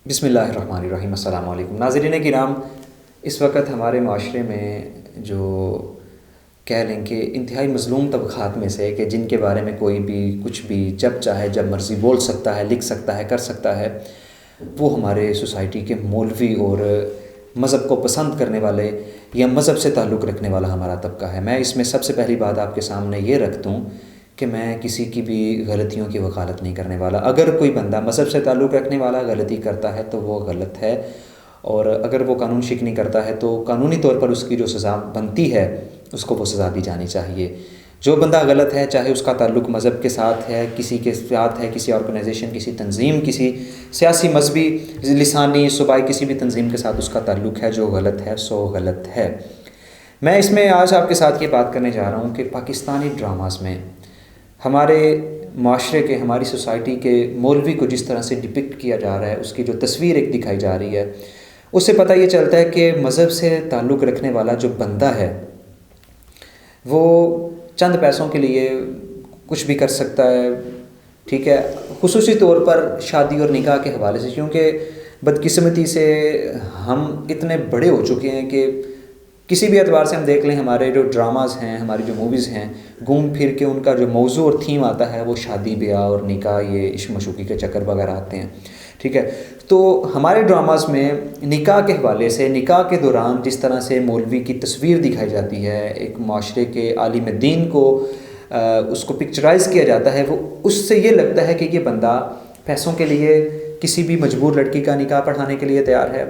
बिस्मिल्लाहिर्रहमानिर्रहीम। अस्सलाम वालेकुम नाज़रीन किराम। इस वक्त हमारे माशरे में जो कह लें कि इंतहाई मज़लूम तबक़ात में से कि जिनके बारे में कोई भी कुछ भी जब चाहे जब मर्ज़ी बोल सकता है, लिख सकता है, कर सकता है, वो हमारे सोसाइटी के मौलवी और मज़हब को पसंद करने वाले या मज़हब से ताल्लुक़ रखने वाला हमारा तबका है। मैं इसमें सबसे पहली बात आपके सामने ये रख दूँ कि मैं किसी की भी गलतियों की वकालत नहीं करने वाला। अगर कोई बंदा मज़हब से ताल्लुक़ रखने वाला गलती करता है तो वो गलत है, और अगर वो कानून शिकनी करता है तो कानूनी तौर पर उसकी जो सज़ा बनती है उसको वो सज़ा दी जानी चाहिए। जो बंदा गलत है, चाहे उसका ताल्लुक़ मज़हब के साथ है, किसी के साथ है, किसी ऑर्गेनाइजेशन, किसी तंजीम, किसी सियासी, मजहबी, लिसानी, सूबाई किसी भी तंजीम के साथ उसका ताल्लुक़ है, जो गलत है सो गलत है। मैं इसमें आज आपके साथ ये बात करने जा रहा हूँ कि पाकिस्तानी ड्रामास में हमारे माशरे के, हमारी सोसाइटी के मौलवी को जिस तरह से डिपिक्ट किया जा रहा है, उसकी जो तस्वीर एक दिखाई जा रही है, उससे पता ये चलता है कि मज़हब से ताल्लुक़ रखने वाला जो बंदा है वो चंद पैसों के लिए कुछ भी कर सकता है। ठीक है, खुसूसी तौर पर शादी और निकाह के हवाले से, क्योंकि बदकिस्मती से हम इतने बड़े हो चुके हैं कि किसी भी एतबार से हम देख लें, हमारे जो ड्रामाज़ हैं, हमारी जो मूवीज़ हैं, घूम फिर के उनका जो मौजू और थीम आता है वो शादी ब्याह और निकाह, ये इश्क मशूक़ी के चक्कर वगैरह आते हैं। ठीक है, तो हमारे ड्रामाज़ में निकाह के हवाले से, निकाह के दौरान जिस तरह से मौलवी की तस्वीर दिखाई जाती है, एक माशरे के आलिम दीन को उसको पिक्चराइज़ किया जाता है, वो उससे ये लगता है कि ये बंदा पैसों के लिए किसी भी मजबूर लड़की का निकाह पढ़ाने के लिए तैयार है।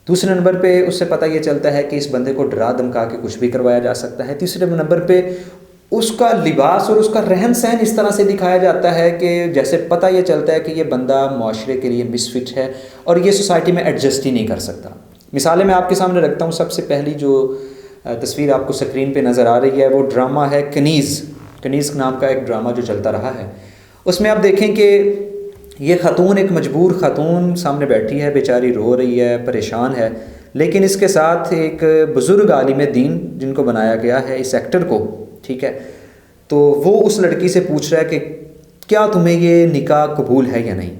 दूसरे नंबर पे उससे पता ये चलता है कि इस बंदे को डरा धमका के कुछ भी करवाया जा सकता है। तीसरे नंबर पे उसका लिबास और उसका रहन सहन इस तरह से दिखाया जाता है कि जैसे पता ये चलता है कि ये बंदा माशरे के लिए मिसफिट है और ये सोसाइटी में एडजस्ट ही नहीं कर सकता। मिसालें मैं आपके सामने रखता हूँ। सबसे पहली जो तस्वीर आपको स्क्रीन पे नज़र आ रही है वो ड्रामा है कनीज़ नाम का एक ड्रामा जो चलता रहा है। उसमें आप देखें कि ये ख़ातून, एक मजबूर ख़ातून सामने बैठी है, बेचारी रो रही है, परेशान है, लेकिन इसके साथ एक बुज़ुर्ग आलिम दीन जिनको बनाया गया है इस एक्टर को, ठीक है, तो वो उस लड़की से पूछ रहा है कि क्या तुम्हें ये निकाह कबूल है या नहीं।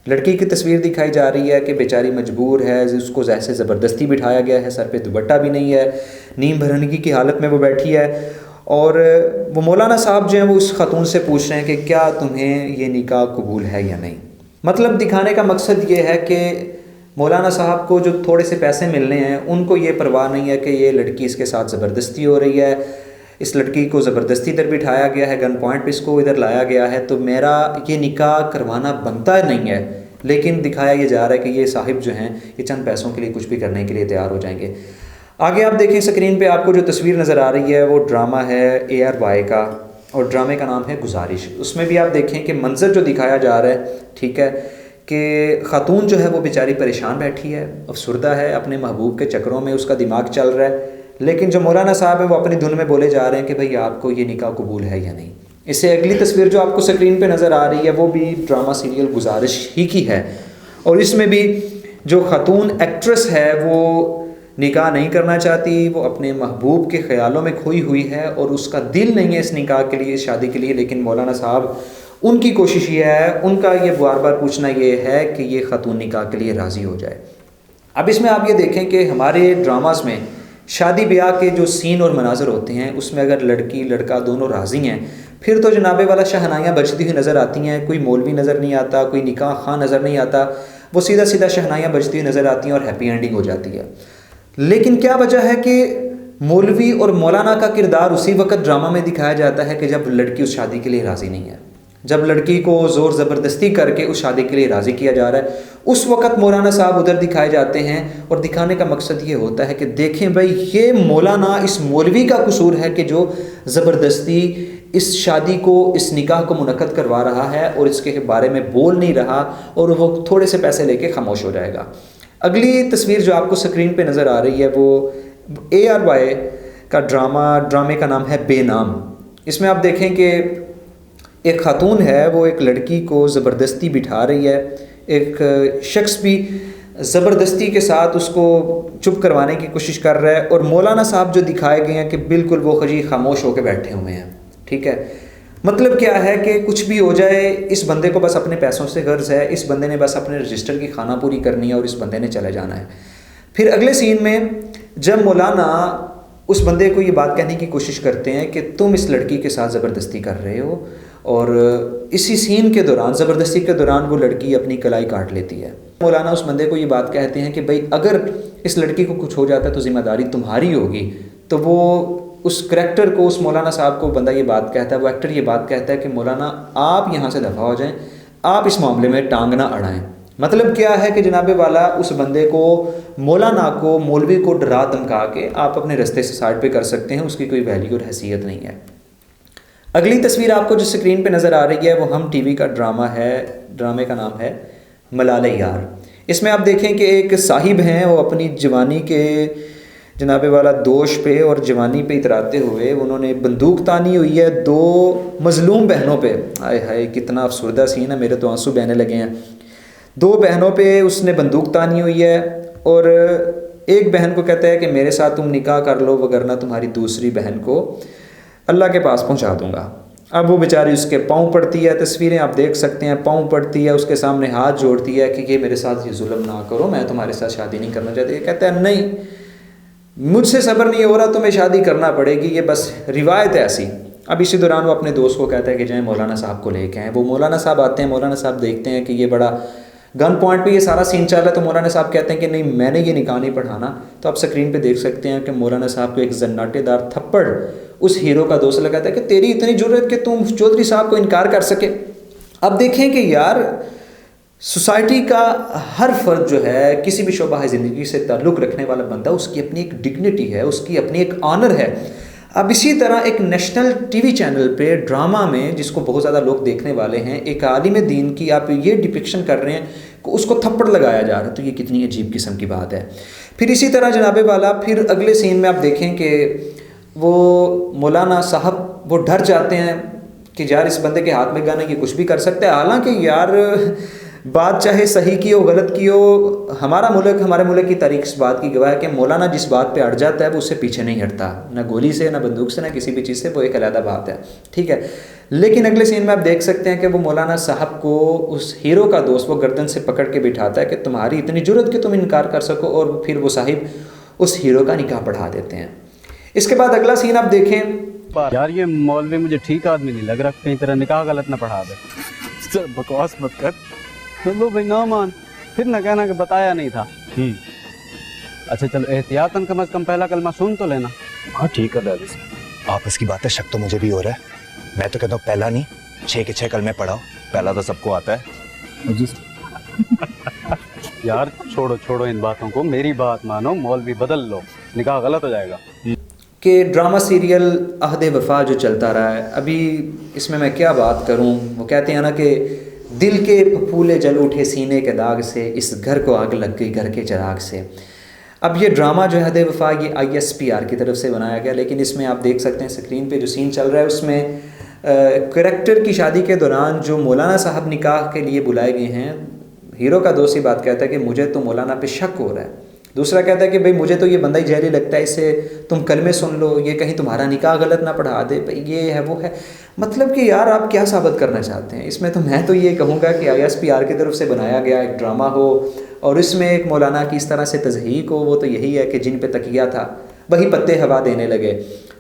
लड़की की तस्वीर दिखाई जा रही है कि बेचारी मजबूर है, उसको जैसे ज़बरदस्ती बिठाया गया है, सर पे दुपट्टा भी नहीं है, नीम भरनगी की हालत में वो बैठी है, और वो मौलाना साहब जो हैं वो उस ख़ातून से पूछ रहे हैं कि क्या तुम्हें ये निकाह कबूल है या नहीं। मतलब दिखाने का मकसद ये है कि मौलाना साहब को जो थोड़े से पैसे मिलने हैं उनको ये परवाह नहीं है कि ये लड़की इसके साथ ज़बरदस्ती हो रही है, इस लड़की को ज़बरदस्ती इधर बिठाया गया है, गन पॉइंट पे इसको इधर लाया गया है, तो मेरा ये निकाह करवाना बनता नहीं है। लेकिन दिखाया ये जा रहा है कि ये साहिब जो हैं ये चंद पैसों के लिए कुछ भी करने के लिए तैयार हो जाएंगे। आगे आप देखें स्क्रीन पे आपको जो तस्वीर नज़र आ रही है वो ड्रामा है ARY का, और ड्रामे का नाम है गुजारिश। उसमें भी आप देखें कि मंजर जो दिखाया जा रहा है, ठीक है, कि ख़ातून जो है वो बेचारी परेशान बैठी है, अफसुर्दा है, अपने महबूब के चक्करों में उसका दिमाग चल रहा है, लेकिन जो मौलाना साहब है वो अपनी धुन में बोले जा रहे हैं कि भाई आपको ये निकाह कबूल है या नहीं। इससे अगली तस्वीर जो आपको स्क्रीन पे नज़र आ रही है वो भी ड्रामा सीरियल गुजारिश ही की है, और इसमें भी जो ख़ातून एक्ट्रेस है वो निकाह नहीं करना चाहती, वो अपने महबूब के ख़यालों में खोई हुई है और उसका दिल नहीं है इस निकाह के लिए, इस शादी के लिए, लेकिन मौलाना साहब उनकी कोशिश ये है, उनका ये बार बार पूछना ये है कि ये ख़ातून निकाह के लिए राज़ी हो जाए। अब इसमें आप ये देखें कि हमारे ड्रामास में शादी ब्याह के जो सीन और मनाजर होते हैं उसमें अगर लड़की लड़का दोनों राज़ी हैं फिर तो जनाबे वाला शहनाइयाँ बजती हुई नज़र आती हैं, कोई मौलवी नज़र नहीं आता, कोई निकाह खां नज़र नहीं आता, वो सीधा सीधा शहनाइयाँ बजती हुई नज़र आती हैं और हैप्पी एंडिंग हो जाती है। लेकिन क्या वजह है कि मौलवी और मौलाना का किरदार उसी वक्त ड्रामा में दिखाया जाता है कि जब लड़की उस शादी के लिए राज़ी नहीं है, जब लड़की को ज़ोर ज़बरदस्ती करके उस शादी के लिए राज़ी किया जा रहा है, उस वक़्त मौलाना साहब उधर दिखाए जाते हैं। और दिखाने का मकसद ये होता है कि देखें भाई ये मौलाना, इस मौलवी का कसूर है कि जो ज़बरदस्ती इस शादी को, इस निकाह को मुनक्कद करवा रहा है और इसके बारे में बोल नहीं रहा, और वो थोड़े से पैसे लेके खामोश हो जाएगा। अगली तस्वीर जो आपको स्क्रीन पे नज़र आ रही है वो ARY का ड्रामे का नाम है बेनाम। इसमें आप देखें कि एक ख़ातून है वो एक लड़की को ज़बरदस्ती बिठा रही है, एक शख्स भी ज़बरदस्ती के साथ उसको चुप करवाने की कोशिश कर रहा है, और मौलाना साहब जो दिखाए गए हैं कि बिल्कुल वो खजी खामोश होकर बैठे हुए हैं। ठीक है, मतलब क्या है कि कुछ भी हो जाए, इस बंदे को बस अपने पैसों से गर्ज है, इस बंदे ने बस अपने रजिस्टर की खाना पूरी करनी है और इस बंदे ने चले जाना है। फिर अगले सीन में जब मौलाना उस बंदे को ये बात कहने की कोशिश करते हैं कि तुम इस लड़की के साथ ज़बरदस्ती कर रहे हो, और इसी सीन के दौरान, ज़बरदस्ती के दौरान, वो लड़की अपनी कलाई काट लेती है। मौलाना उस बंदे को ये बात कहते हैं कि भाई अगर इस लड़की को कुछ हो जाता है तो ज़िम्मेदारी तुम्हारी होगी। तो वो उस करैक्टर को, उस मौलाना साहब को बंदा ये बात कहता है, वो एक्टर ये बात कहता है कि मौलाना आप यहाँ से दफ़ा हो जाएं, आप इस मामले में टांग ना अड़ाएं। मतलब क्या है कि जनाबे वाला उस बंदे को, मौलाना को, मौलवी को डरा धमका के आप अपने रास्ते से साइड पे कर सकते हैं, उसकी कोई वैल्यू और हैसियत नहीं है। अगली तस्वीर आपको जो स्क्रीन पे नज़र आ रही है वो हम टीवी का ड्रामा है। ड्रामे का नाम है मलाले यार। इसमें आप देखें कि एक साहिब हैं, वो अपनी जवानी के जनाबे वाला दोष पे और जवानी पे इतराते हुए उन्होंने बंदूक तानी हुई है दो मजलूम बहनों पे। हाय हाय कितना अफसरदा सीन है, मेरे तो आंसू बहने लगे हैं। दो बहनों पे उसने बंदूक तानी हुई है और एक बहन को कहता है कि मेरे साथ तुम निकाह कर लो, वगरना तुम्हारी दूसरी बहन को अल्लाह के पास पहुंचा दूंगा। अब वो बेचारी उसके पाँव पड़ती है, तस्वीरें आप देख सकते हैं, पाँव पड़ती है, उसके सामने हाथ जोड़ती है कि ये मेरे साथ ये जुल्म ना करो, मैं तुम्हारे साथ शादी नहीं करना चाहती। ये कहता है नहीं, मुझसे सब्र नहीं हो रहा, तुम्हें शादी करना पड़ेगी, ये बस रिवायत है ऐसी। अब इसी दौरान वो अपने दोस्त को कहता है कि जाए मौलाना साहब को लेके आएँ। वो मौलाना साहब आते हैं, मौलाना साहब देखते हैं कि ये बड़ा गन पॉइंट पे ये सारा सीन चल रहा है, तो मौलाना साहब कहते हैं कि नहीं, मैंने ये निकाह नहीं पढ़ाना। तो आप स्क्रीन पे देख सकते हैं कि मौलाना साहब को एक जन्नाटेदार थप्पड़ उस हीरो का दोस्त लगाता है कि तेरी इतनी ज़रूरत कि तुम चौधरी साहब को इनकार कर सके। अब देखें कि यार सोसाइटी का हर फर्द जो है, किसी भी शोबा ज़िंदगी से ताल्लुक़ रखने वाला बंदा, उसकी अपनी एक डिग्निटी है, उसकी अपनी एक ऑनर है। अब इसी तरह एक नेशनल टीवी चैनल पे ड्रामा में, जिसको बहुत ज़्यादा लोग देखने वाले हैं, एक आलिम दीन की आप ये डिपिक्शन कर रहे हैं कि उसको थप्पड़ लगाया जा रहा है, तो ये कितनी अजीब किस्म की बात है। फिर इसी तरह जनाबे वाला, फिर अगले सीन में आप देखें कि वो मौलाना साहब वो डर जाते हैं कि यार इस बंदे के हाथ में गन है, ये कुछ भी कर सकता है। हालांकि यार बात चाहे सही की हो गलत की हो, हमारे मुल्क की तारीख इस बात की गवाह है कि मौलाना जिस बात पे अड़ जाता है वो उससे पीछे नहीं हटता, ना गोली से, ना बंदूक से, ना किसी भी चीज़ से। वो एक अलग बात है, ठीक है। लेकिन अगले सीन में आप देख सकते हैं कि वो मौलाना साहब को उस हीरो का दोस्त वो गर्दन से पकड़ के बिठाता है कि तुम्हारी इतनी ज़रूरत कि तुम इनकार कर सको, और फिर वो साहिब उस हीरो का निकाह पढ़ा देते हैं। इसके बाद अगला सीन आप देखें। यार ये मौलवी मुझे ठीक आदमी नहीं लग रहा, कहीं तेरा निकाह गलत ना पढ़ा दे। चल बकवास मत कर। चलो भाई ना मान, फिर ना कहना कि बताया नहीं था। अच्छा चलो एहतियातन कम से कम पहला कलमा सुन तो लेना। हाँ ठीक है दादी, आपस की बात है, शक तो मुझे भी हो रहा है। मैं तो कहता हूँ पहला नहीं 6 के 6 कलमे पढ़ाओ, पहला तो सबको आता है। यार छोड़ो इन बातों को, मेरी बात मानो, मौलवी बदल लो, निकाह गलत हो जाएगा। कि ड्रामा सीरियल अहद वफा जो चलता रहा है, अभी इसमें मैं क्या बात करूं। वो कहते हैं ना कि दिल के फूले जल उठे सीने के दाग से, इस घर को आग लग गई घर के चिराग से। अब ये ड्रामा जो है अहद वफा, ये ISPR की तरफ से बनाया गया, लेकिन इसमें आप देख सकते हैं स्क्रीन पे जो सीन चल रहा है उसमें करैक्टर की शादी के दौरान जो मौलाना साहब निकाह के लिए बुलाए गए हैं, हीरो का दोस्त ही बात कहता है कि मुझे तो मौलाना पे शक हो रहा है। दूसरा कहता है कि भाई मुझे तो ये बंदा ही जहरी लगता है, इससे तुम कलमे सुन लो, ये कहीं तुम्हारा निकाह गलत ना पढ़ा दे, भाई ये है वो है। मतलब कि यार आप क्या साबित करना चाहते हैं इसमें? तो मैं तो ये कहूँगा कि ISPR की तरफ से बनाया गया एक ड्रामा हो और इसमें एक मौलाना की इस तरह से तज़हीक हो, वो तो यही है कि जिन पे तकिया था वही पत्ते हवा देने लगे।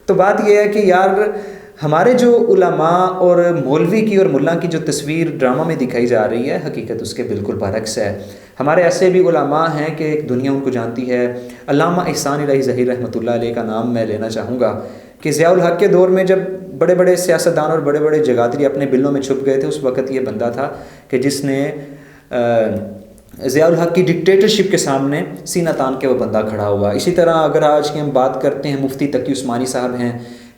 तो बात यह है कि यार हमारे जो उलमा और मौलवी की और मुल्ला की जो तस्वीर ड्रामा में दिखाई जा रही है, हकीकत उसके बिल्कुल बरक्स है। हमारे ऐसे भी उलमा हैं कि एक दुनिया उनको जानती है। अल्लामा एहसान इलाही ज़हीर रहमतुल्लाह अलैह का नाम मैं लेना चाहूँगा कि ज़ियाउल हक़ के दौर में जब बड़े बड़े सियासतदान और बड़े बड़े जगातरी अपने बिलों में छुप गए थे, उस वक़्त ये बंदा था कि जिसने ज़ियाउल हक़ की डिक्टेटरशिप के सामने सीना तान के वो बंदा खड़ा हुआ। इसी तरह अगर आज की हम बात करते हैं, मुफ्ती तकी उस्मानी साहब हैं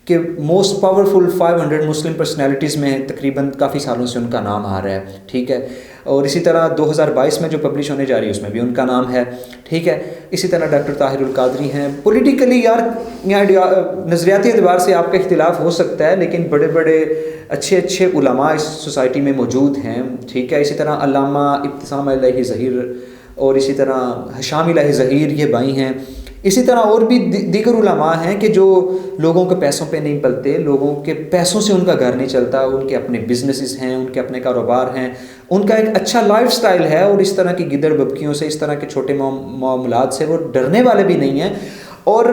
कि मोस्ट पावरफुल 500 मुस्लिम पर्सनैलिटीज़ में तकरीबन काफ़ी सालों से उनका नाम आ रहा है, ठीक है। और इसी तरह 2022 में जो पब्लिश होने जा रही है उसमें भी उनका नाम है, ठीक है। इसी तरह डॉक्टर ताहिरुल कादरी हैं। पॉलिटिकली यार नज़रियाती एतबार से आपका इख्तिलाफ हो सकता है, लेकिन बड़े बड़े अच्छे उलमा इस सोसाइटी में मौजूद हैं, ठीक है। इसी तरह अल्लामा इब्तिसाम इलाही ज़हीर और इसी तरह हशाम इलाही ज़हीर, ये भाई हैं। इसी तरह और भी दीगर उलमा हैं कि जो लोगों के पैसों पे नहीं पलते, लोगों के पैसों से उनका घर नहीं चलता, उनके अपने बिजनेसेस हैं, उनके अपने कारोबार हैं, उनका एक अच्छा लाइफस्टाइल है, और इस तरह की गिदड़ बबकियों से, इस तरह के छोटे मामलात से वो डरने वाले भी नहीं हैं। और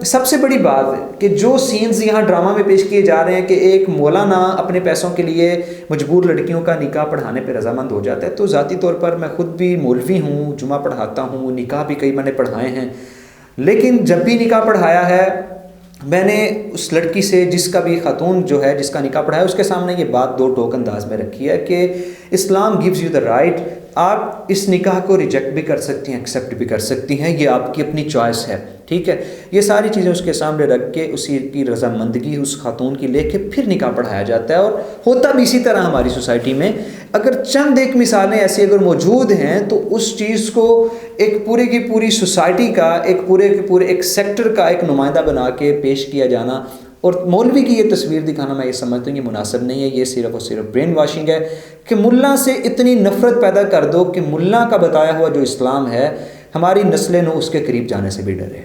सबसे बड़ी बात कि जो सीन्स यहाँ ड्रामा में पेश किए जा रहे हैं कि एक मौलाना अपने पैसों के लिए मजबूर लड़कियों का निकाह पढ़ाने पे रजामंद हो जाता है, तो ज़ाती तौर पर मैं ख़ुद भी मौलवी हूँ, जुमा पढ़ाता हूँ, निकाह भी कई मैंने पढ़ाए हैं, लेकिन जब भी निकाह पढ़ाया है मैंने उस लड़की से, जिसका भी खातून जो है जिसका निकाह पढ़ाया, उसके सामने ये बात दो टोक अंदाज में रखी है कि इस्लाम गिव्स यू द राइट, आप इस निकाह को रिजेक्ट भी कर सकती हैं, एक्सेप्ट भी कर सकती हैं, ये आपकी अपनी चॉइस है, ठीक है। ये सारी चीज़ें उसके सामने रख के उसी की रजामंदगी उस खातून की लेके फिर निकाह पढ़ाया जाता है। और होता भी इसी तरह हमारी सोसाइटी में। अगर चंद एक मिसालें ऐसी अगर मौजूद हैं तो उस चीज़ को एक पूरी की पूरी सोसाइटी का, एक पूरे के पूरे एक सेक्टर का एक नुमाइंदा बना के पेश किया जाना और मौलवी की ये तस्वीर दिखाना, मैं ये समझता हूँ ये मुनासिब नहीं है। ये सिर्फ और सिर्फ ब्रेन वॉशिंग है कि मुल्ला से इतनी नफ़रत पैदा कर दो कि मुल्ला का बताया हुआ जो इस्लाम है हमारी नस्लें न उसके करीब जाने से भी डरे।